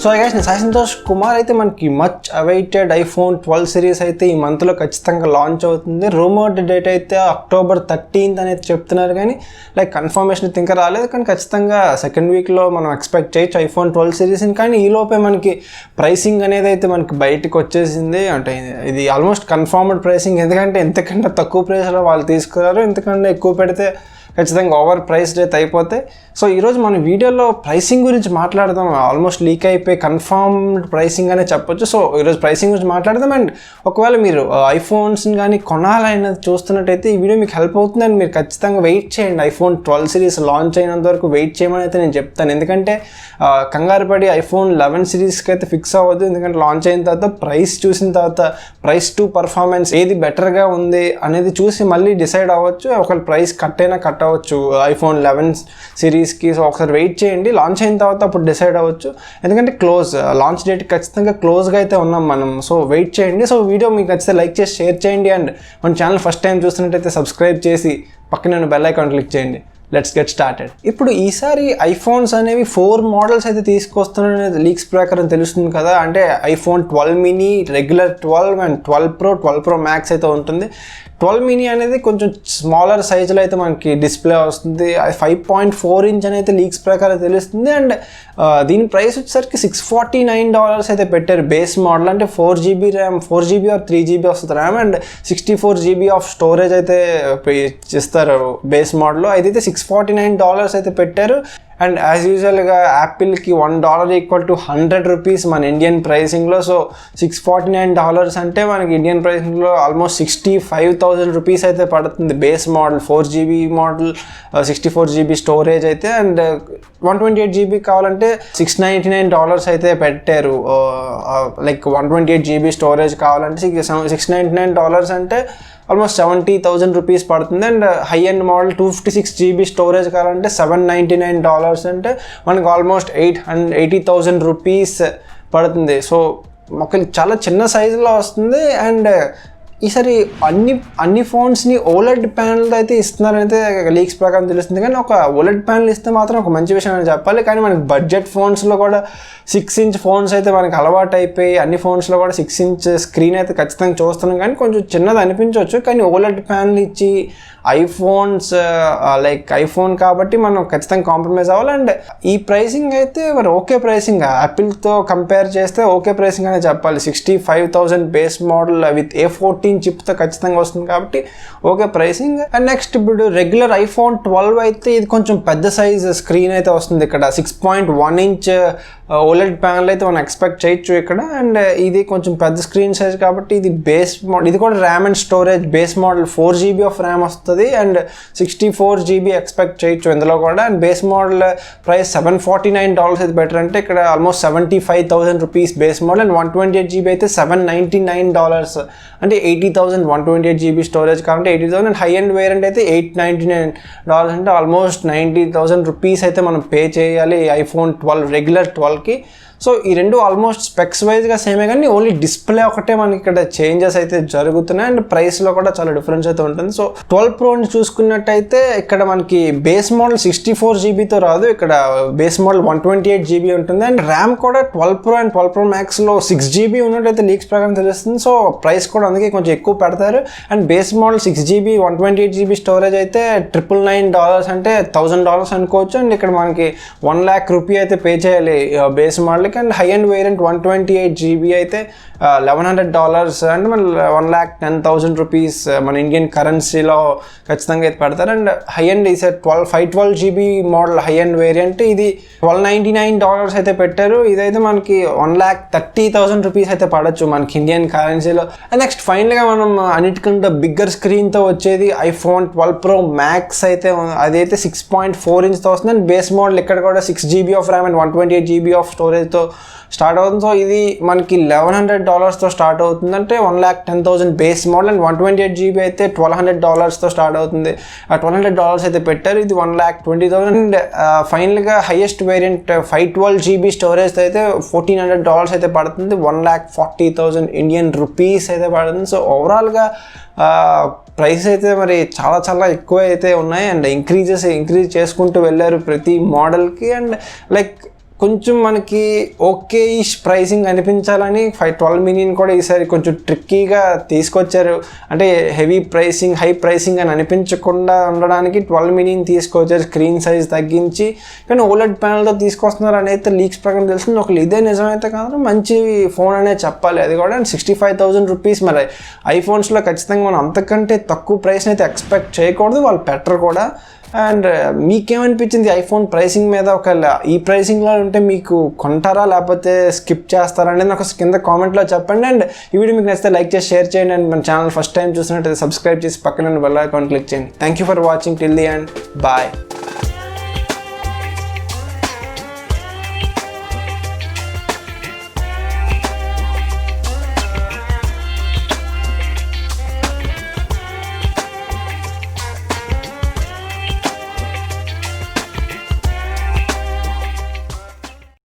So I guys నేను సాయి సంతోష్ కుమార్ అయితే మనకి మచ్ అవైటెడ్ ఐఫోన్ 12 సిరీస్ అయితే ఈ మంత్లో ఖచ్చితంగా లాంచ్ అవుతుంది. రూమర్డ్ డేట్ అయితే October 13th అనేది చెప్తున్నారు, కానీ లైక్ కన్ఫర్మేషన్ అయితే ఇంకా రాలేదు. కానీ ఖచ్చితంగా సెకండ్ వీక్లో మనం ఎక్స్పెక్ట్ చేయొచ్చు ఐఫోన్ 12 సిరీస్ని. కానీ ఈలోపే మనకి ప్రైసింగ్ అనేది అయితే మనకి బయటకు వచ్చేసింది. అంటే ఇది ఆల్మోస్ట్ కన్ఫర్మ్డ్ ప్రైసింగ్, ఎందుకంటే ఎంతకంటే తక్కువ ప్రైస్లో వాళ్ళు తీసుకురారు, ఎంతకంటే ఎక్కువ పెడితే ఖచ్చితంగా ఓవర్ ప్రైస్డ్ అయితే అయిపోతాయి. సో ఈరోజు మన వీడియోలో ప్రైసింగ్ గురించి మాట్లాడదాం. ఆల్మోస్ట్ లీక్ అయిపోయి కన్ఫర్మ్డ్ ప్రైసింగ్ అనే చెప్పొచ్చు. సో ఈరోజు ప్రైసింగ్ గురించి మాట్లాడదాం. అండ్ ఒకవేళ మీరు ఐఫోన్స్ని కానీ కొనాలనేది చూస్తున్నట్టయితే ఈ వీడియో మీకు హెల్ప్ అవుతుంది. అండ్ మీరు ఖచ్చితంగా వెయిట్ చేయండి, ఐఫోన్ 12 సిరీస్ లాంచ్ అయినంత వరకు వెయిట్ చేయమని అయితే నేను చెప్తాను. ఎందుకంటే కంగారు పడి ఐఫోన్ 11 సిరీస్కి అయితే ఫిక్స్ అవ్వద్దు. ఎందుకంటే లాంచ్ అయిన తర్వాత ప్రైస్ చూసిన తర్వాత ప్రైస్ టు పర్ఫార్మెన్స్ ఏది బెటర్గా ఉంది అనేది చూసి మళ్ళీ డిసైడ్ అవ్వచ్చు. ఒకవేళ ప్రైస్ కట్ అయినా కట్ అవ్వచ్చు ఐఫోన్ 11 సిరీస్కి. సో ఒకసారి వెయిట్ చేయండి, లాంచ్ అయిన తర్వాత అప్పుడు డిసైడ్ అవ్వచ్చు. ఎందుకంటే లాంచ్ డేట్ ఖచ్చితంగా క్లోజ్గా అయితే ఉన్నాం మనం. సో వెయిట్ చేయండి. సో వీడియో మీకు నచ్చితే లైక్ చేసి షేర్ చేయండి. అండ్ మన ఛానల్ ఫస్ట్ టైం చూస్తున్నట్టయితే సబ్స్క్రైబ్ చేసి పక్కన బెల్ ఐకాన్ క్లిక్ చేయండి. Let's get started. ఇప్పుడు ఈసారి ఐఫోన్స్ అనేవి 4 మోడల్స్ అయితే తీసుకొస్తున్నారనేది లీక్స్ ప్రకారం తెలుస్తుంది కదా. అంటే iPhone 12 mini, regular 12 and 12 pro, 12 pro max అయితే ఉంటుంది. 12 మినీ అనేది కొంచెం స్మాలర్ సైజులో అయితే మనకి డిస్ప్లే వస్తుంది. 5.4 ఇంచ్ అనేది లీక్స్ ప్రకారం తెలుస్తుంది. అండ్ దీని ప్రైస్ వచ్చేసరికి $649 అయితే పెట్టారు బేస్ మోడల్. అంటే 4GB RAM, 4GB are 3GB వస్తుంది RAM, and 64GB of storage అయితే ఇస్తారు బేస్ మోడల్లో. అయితే $649 అయితే పెట్టారు. అండ్ యాజ్ యూజువల్గా యాపిల్కి $1 ఈక్వల్ టు 100 రూపీస్ మన ఇండియన్ ప్రైసింగ్లో. సో $649 అంటే మనకి ఇండియన్ ప్రైసింగ్లో ఆల్మోస్ట్ 65,000 రూపీస్ అయితే పడుతుంది base model. 4GB model, 64GB storage అయితే. అండ్ 128GB కావాలంటే $699 అయితే పెట్టారు. లైక్ 128GB స్టోరేజ్ కావాలంటే $699 అంటే ఆల్మోస్ట్ 70,000 రూపీస్ పడుతుంది. And high end model 256GB storage కావాలంటే $799 అంటే మనకు ఆల్మోస్ట్ 80,000 రూపీస్ పడుతుంది. సో ఒక చాలా చిన్న సైజులో వస్తుంది. అండ్ ఈసారి అన్ని ఫోన్స్ని ఓలెడ్ ప్యానెల్ అయితే ఇస్తున్నారైతే లీక్స్ ప్రకారం తెలుస్తుంది. కానీ ఒక ఓలెడ్ ప్యానెల్ ఇస్తే మాత్రం ఒక మంచి విషయం అని చెప్పాలి. కానీ మనకి బడ్జెట్ ఫోన్స్లో కూడా 6 ఇంచ్ ఫోన్స్ అయితే మనకి అలవాటు అయిపోయి అన్ని ఫోన్స్లో కూడా 6 ఇంచ్ స్క్రీన్ అయితే ఖచ్చితంగా చూస్తున్నాం. కానీ కొంచెం చిన్నది అనిపించవచ్చు. కానీ ఓలెడ్ ప్యానెల్ ఇచ్చి ఐఫోన్స్ లైక్ ఐఫోన్ కాబట్టి మనం ఖచ్చితంగా కాంప్రమైజ్ అవ్వాలి. అండ్ ఈ ప్రైసింగ్ అయితే మరి ఓకే ప్రైసింగ్, యాపిల్తో కంపేర్ చేస్తే ఓకే ప్రైసింగ్ అనే చెప్పాలి. 65,000 బేస్ మోడల్ విత్ A14 చిప్తో ఖచ్చితంగా వస్తుంది కాబట్టి ఓకే ప్రైసింగ్. అండ్ నెక్స్ట్ ఇప్పుడు రెగ్యులర్ ఐఫోన్ 12 అయితే ఇది కొంచెం పెద్ద సైజ్ స్క్రీన్ అయితే వస్తుంది. ఇక్కడ 6.1 ఇంచ్ ఓలెడ్ ప్యానల్ అయితే మనం ఎక్స్పెక్ట్ చేయొచ్చు ఇక్కడ. అండ్ ఇది కొంచెం పెద్ద స్క్రీన్ సైజ్ కాబట్టి ఇది బేస్ మోడల్. ఇది కూడా RAM and storage base model 4GB of RAM వస్తుంది. అండ్ 64GB ఎక్స్పెక్ట్ చేయొచ్చు ఇందులో కూడా. అండ్ బేస్ మోడల్ ప్రైస్ $749 అయితే బెటర్. అంటే ఇక్కడ almost 75,000 rupees base model. And 128GB అయితే $799 అంటే 80,000. 128GB స్టోరేజ్ కాబట్టి 80,000. అండ్ హై ఎండ్ వేరియంట్ అయితే $899 అంటే ఆల్మోస్ట్ 90,000 రూపీస్ అయితే మనం పే చేయాలి ఐఫోన్ 12 రెగ్యులర్ 12కి. సో ఈ రెండు ఆల్మోస్ట్ స్పెక్స్ వైజ్గా సేమే, కానీ ఓన్లీ డిస్ప్లే ఒకటే మనకి ఇక్కడ చేంజెస్ అయితే జరుగుతున్నాయి. అండ్ ప్రైస్లో కూడా చాలా డిఫరెన్స్ అయితే ఉంటుంది. సో 12 ప్రోని చూసుకున్నట్టయితే ఇక్కడ మనకి బేస్ మోడల్ 64GBతో రాదు, ఇక్కడ బేస్ మోడల్ 128GB ఉంటుంది. అండ్ ర్యామ్ కూడా 12 ప్రో అండ్ 12 ప్రో మ్యాక్స్లో 6GB ఉన్నట్టయితే లీక్స్ ప్రకారం తెలుస్తుంది. సో ప్రైస్ కూడా అందుకే కొంచెం ఎక్కువ పెడతారు. And base model 6GB 128GB storage అయితే $999 అంటే $1,000 అనుకోవచ్చు. అండ్ ఇక్కడ మనకి 1 lakh రూపీ అయితే పే చేయాలి base model. And high end variant 128GB అయితే $1,100 అంటే మన 1,10,000 రూపీస్ మన ఇండియన్ కరెన్సీలో ఖచ్చితంగా అయితే పెడతారు. అండ్ హై ఎండ్ ఈసారి 512GB model high end variant ఇది $1,299 అయితే పెట్టారు. ఇదైతే మనకి 1,30,000 రూపీస్ అయితే పడవచ్చు మనకి ఇండియన్ కరెన్సీలో. అండ్ నెక్స్ట్ ఫైనల్గా మనం అన్నిటికంటే బిగ్గర్ స్క్రీన్తో వచ్చేది ఐఫోన్ 12 ప్రో మ్యాక్స్ అయితే, అదైతే 6.4 ఇంచ్తో వస్తుంది. అండ్ బేస్ మోడల్ ఇక్కడ కూడా 6GB of RAM and 128GB of స్టోరేజ్తో స్టార్ట్ అవుతుంది. సో ఇది మనకి $1,100తో స్టార్ట్ అవుతుంది. అంటే 1,10,000 బేస్ మోడల్. అండ్ 128GB అయితే $1,200తో స్టార్ట్ అవుతుంది. $1,200 అయితే పెట్టారు. ఇది 1,20,000. అండ్ ఫైనల్గా హైయెస్ట్ వేరియంట్ 512GB స్టోరేజ్ అయితే $1,400 అయితే పడుతుంది. 1,40,000 ఇండియన్ రూపీస్ అయితే పడుతుంది. సో ఓవరాల్గా ప్రైస్ అయితే మరి చాలా చాలా ఎక్కువ అయితే ఉన్నాయి. అండ్ ఇంక్రీజ్ చేసుకుంటూ వెళ్ళారు ప్రతి మోడల్కి. అండ్ లైక్ కొంచెం మనకి ఓకే ప్రైసింగ్ అనిపించాలని 12 మినీ కూడా ఈసారి కొంచెం ట్రిక్కీగా తీసుకొచ్చారు. అంటే హెవీ ప్రైసింగ్ హై ప్రైసింగ్ అని అనిపించకుండా ఉండడానికి 12 మినీని తీసుకొచ్చారు, స్క్రీన్ సైజ్ తగ్గించి. కానీ ఓలెడ్ ప్యానల్తో తీసుకొస్తున్నారు అని అయితే లీక్స్ ప్రకారం తెలిసింది. ఒకళ్ళు ఇదే నిజమైతే కాదు మంచి ఫోన్ అనే చెప్పాలి. అది కూడా 65,000 రూపీస్. మరి ఐఫోన్స్లో ఖచ్చితంగా మనం అంతకంటే తక్కువ ప్రైస్ని అయితే ఎక్స్పెక్ట్ చేయకూడదు, వాళ్ళు పెట్టరు కూడా. అండ్ మీకేమనిపించింది ఐఫోన్ ప్రైసింగ్ మీద? ఒకవేళ ఈ ప్రైసింగ్లో ఉంటే మీకు కొంటారా లేకపోతే స్కిప్ చేస్తారా అనేది నాకు కింద కామెంట్లో చెప్పండి. అండ్ ఈ వీడియో మీకు నచ్చితే లైక్ చేసి షేర్ చేయండి. అండ్ మన ఛానల్ ఫస్ట్ టైం చూసినట్టయితే సబ్స్క్రైబ్ చేసి పక్కన బెల్ ఐకాన్ క్లిక్ చేయండి. Thank you for watching till the end. Bye.